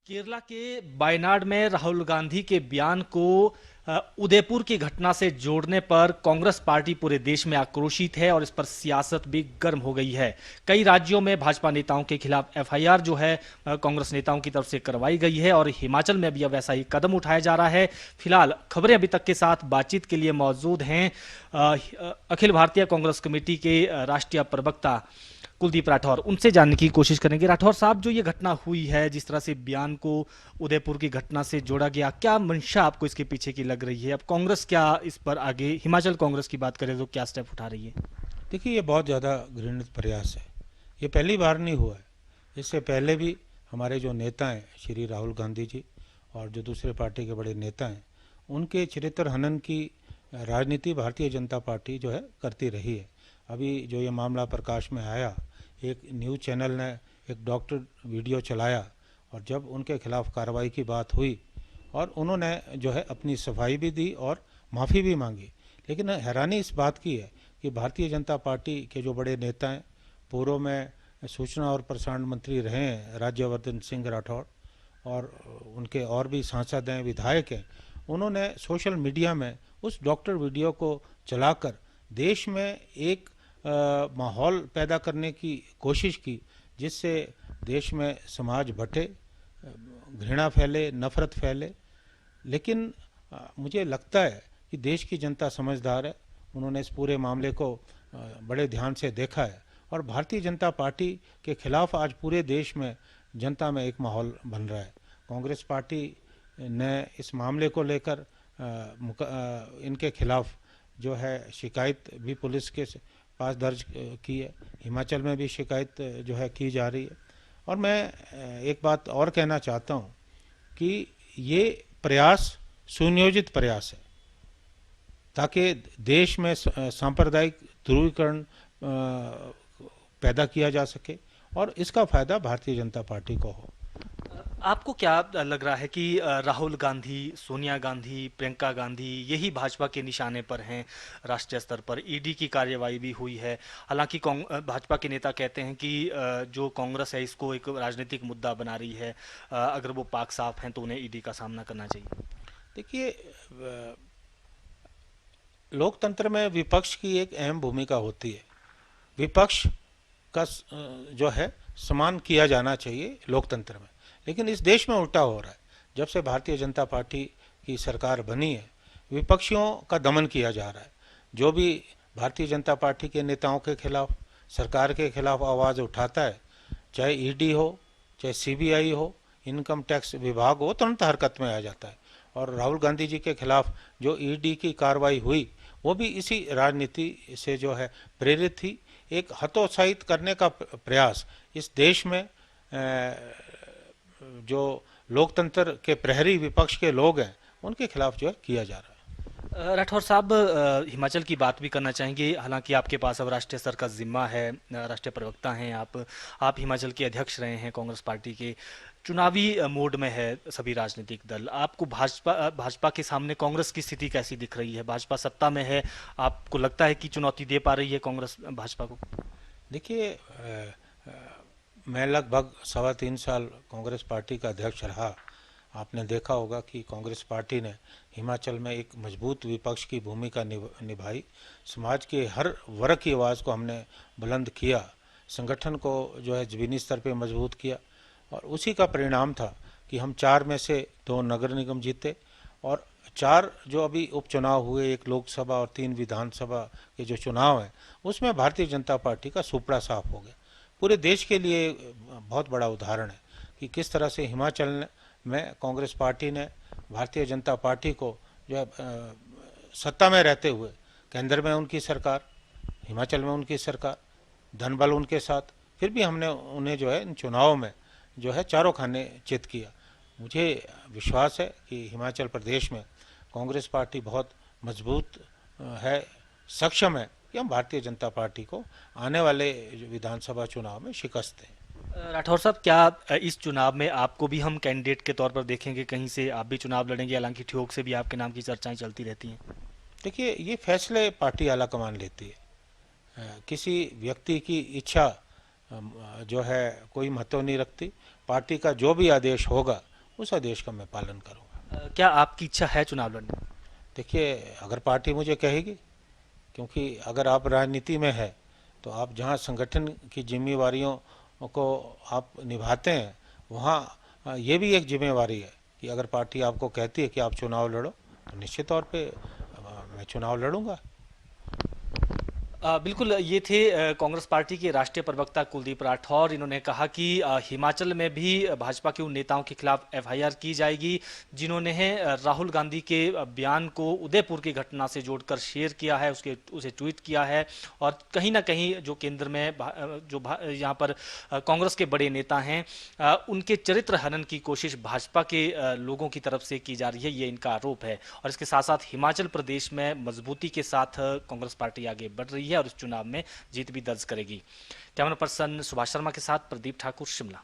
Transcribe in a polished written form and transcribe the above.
केरला के वायनाड में राहुल गांधी के बयान को उदयपुर की घटना से जोड़ने पर कांग्रेस पार्टी पूरे देश में आक्रोशित है और इस पर सियासत भी गर्म हो गई है। कई राज्यों में भाजपा नेताओं के खिलाफ एफआईआर जो है कांग्रेस नेताओं की तरफ से करवाई गई है और हिमाचल में भी अब वैसा ही कदम उठाया जा रहा है। फिलहाल खबरें अभी तक के साथ बातचीत के लिए मौजूद हैं अखिल भारतीय कांग्रेस कमेटी के राष्ट्रीय प्रवक्ता कुलदीप राठौर। उनसे जानने की कोशिश करेंगे। राठौर साहब, जो ये घटना हुई है, जिस तरह से बयान को उदयपुर की घटना से जोड़ा गया, क्या मंशा आपको इसके पीछे की लग रही है? अब कांग्रेस क्या इस पर आगे, हिमाचल कांग्रेस की बात करें तो क्या स्टेप उठा रही है? देखिए, ये बहुत ज़्यादा घृणित प्रयास है। ये पहली बार नहीं हुआ है। इससे पहले भी हमारे जो नेता हैं, श्री राहुल गांधी जी और जो दूसरे पार्टी के बड़े नेता हैं, उनके चरित्र हनन की राजनीति भारतीय जनता पार्टी जो है करती रही है। अभी जो ये मामला प्रकाश में आया, एक न्यूज़ चैनल ने एक डॉक्टर वीडियो चलाया और जब उनके खिलाफ कार्रवाई की बात हुई और उन्होंने जो है अपनी सफाई भी दी और माफ़ी भी मांगी, लेकिन हैरानी इस बात की है कि भारतीय जनता पार्टी के जो बड़े नेता हैं, पूर्व में सूचना और प्रसारण मंत्री रहे हैं राज्यवर्धन सिंह राठौड़ और उनके और भी सांसद हैं, विधायक हैं, उन्होंने सोशल मीडिया में उस डॉक्टर वीडियो को चलाकर देश में एक माहौल पैदा करने की कोशिश की, जिससे देश में समाज बटे, घृणा फैले, नफरत फैले। लेकिन मुझे लगता है कि देश की जनता समझदार है। उन्होंने इस पूरे मामले को बड़े ध्यान से देखा है और भारतीय जनता पार्टी के खिलाफ आज पूरे देश में जनता में एक माहौल बन रहा है। कांग्रेस पार्टी ने इस मामले को लेकर इनके खिलाफ जो है शिकायत भी पुलिस के पास दर्ज की है। हिमाचल में भी शिकायत जो है की जा रही है। और मैं एक बात और कहना चाहता हूँ कि ये प्रयास सुनियोजित प्रयास है ताकि देश में सांप्रदायिक ध्रुवीकरण पैदा किया जा सके और इसका फायदा भारतीय जनता पार्टी को हो। आपको क्या लग रहा है कि राहुल गांधी, सोनिया गांधी, प्रियंका गांधी यही भाजपा के निशाने पर हैं? राष्ट्रीय स्तर पर ईडी की कार्यवाही भी हुई है। हालांकि भाजपा के नेता कहते हैं कि जो कांग्रेस है इसको एक राजनीतिक मुद्दा बना रही है। अगर वो पाक साफ हैं तो उन्हें ईडी का सामना करना चाहिए। देखिए, लोकतंत्र में विपक्ष की एक अहम भूमिका होती है। विपक्ष का जो है सम्मान किया जाना चाहिए लोकतंत्र में, लेकिन इस देश में उल्टा हो रहा है। जब से भारतीय जनता पार्टी की सरकार बनी है, विपक्षियों का दमन किया जा रहा है। जो भी भारतीय जनता पार्टी के नेताओं के खिलाफ, सरकार के खिलाफ आवाज़ उठाता है, चाहे ईडी हो, चाहे सीबीआई हो, इनकम टैक्स विभाग हो, तुरंत हरकत में आ जाता है। और राहुल गांधी जी के खिलाफ जो ईडी की कार्रवाई हुई, वो भी इसी राजनीति से जो है प्रेरित थी। एक हतोत्साहित करने का प्रयास इस देश में जो लोकतंत्र के प्रहरी विपक्ष के लोग हैं, उनके खिलाफ जो है किया जा रहा है। राठौर साहब, हिमाचल की बात भी करना चाहेंगे। हालांकि आपके पास अब राष्ट्रीय स्तर का जिम्मा है, राष्ट्रीय प्रवक्ता हैं आप हिमाचल के अध्यक्ष रहे हैं कांग्रेस पार्टी के। चुनावी मोड में है सभी राजनीतिक दल। आपको भाजपा के सामने कांग्रेस की स्थिति कैसी दिख रही है? भाजपा सत्ता में है, आपको लगता है कि चुनौती दे पा रही है कांग्रेस भाजपा को? देखिए, मैं लगभग 3.25 साल कांग्रेस पार्टी का अध्यक्ष रहा। आपने देखा होगा कि कांग्रेस पार्टी ने हिमाचल में एक मजबूत विपक्ष की भूमिका निभाई। समाज के हर वर्ग की आवाज़ को हमने बुलंद किया, संगठन को जो है ज़मीनी स्तर पे मजबूत किया और उसी का परिणाम था कि हम 4 में से 2 नगर निगम जीते और 4 जो अभी उपचुनाव हुए, एक लोकसभा और 3 विधानसभा के जो चुनाव हैं, उसमें भारतीय जनता पार्टी का सुपड़ा साफ हो गया। पूरे देश के लिए बहुत बड़ा उदाहरण है कि किस तरह से हिमाचल में कांग्रेस पार्टी ने भारतीय जनता पार्टी को जो है सत्ता में रहते हुए, केंद्र में उनकी सरकार, हिमाचल में उनकी सरकार, धनबल उनके साथ, फिर भी हमने उन्हें जो है इन चुनावों में जो है चारों खाने चित किया। मुझे विश्वास है कि हिमाचल प्रदेश में कांग्रेस पार्टी बहुत मजबूत है, सक्षम है कि हम भारतीय जनता पार्टी को आने वाले विधानसभा चुनाव में शिकस्त दें। राठौर साहब, क्या इस चुनाव में आपको भी हम कैंडिडेट के तौर पर देखेंगे? कहीं से आप भी चुनाव लड़ेंगे? हालांकि ठियोग से भी आपके नाम की चर्चाएं चलती रहती हैं। देखिए, ये फैसले पार्टी आलाकमान लेती है। किसी व्यक्ति की इच्छा जो है कोई महत्व नहीं रखती। पार्टी का जो भी आदेश होगा उस आदेश का मैं पालन करूँगा। क्या आपकी इच्छा है चुनाव लड़ने? देखिए, अगर पार्टी मुझे कहेगी, क्योंकि अगर आप राजनीति में है तो आप जहाँ संगठन की जिम्मेवारियों को आप निभाते हैं, वहाँ ये भी एक जिम्मेवारी है कि अगर पार्टी आपको कहती है कि आप चुनाव लड़ो, तो निश्चित तौर पे मैं चुनाव लड़ूंगा। बिल्कुल, ये थे कांग्रेस पार्टी के राष्ट्रीय प्रवक्ता कुलदीप राठौर। इन्होंने कहा कि हिमाचल में भी भाजपा के उन नेताओं के खिलाफ एफआईआर की जाएगी जिन्होंने राहुल गांधी के बयान को उदयपुर की घटना से जोड़कर शेयर किया है, उसे ट्वीट किया है, और कहीं ना कहीं जो केंद्र में यहाँ पर कांग्रेस के बड़े नेता हैं, उनके चरित्र हनन की कोशिश भाजपा के लोगों की तरफ से की जा रही है, ये इनका आरोप है। और इसके साथ साथ हिमाचल प्रदेश में मजबूती के साथ कांग्रेस पार्टी आगे बढ़ रही है और इस चुनाव में जीत भी दर्ज करेगी। कैमरा पर्सन सुभाष शर्मा के साथ प्रदीप ठाकुर, शिमला।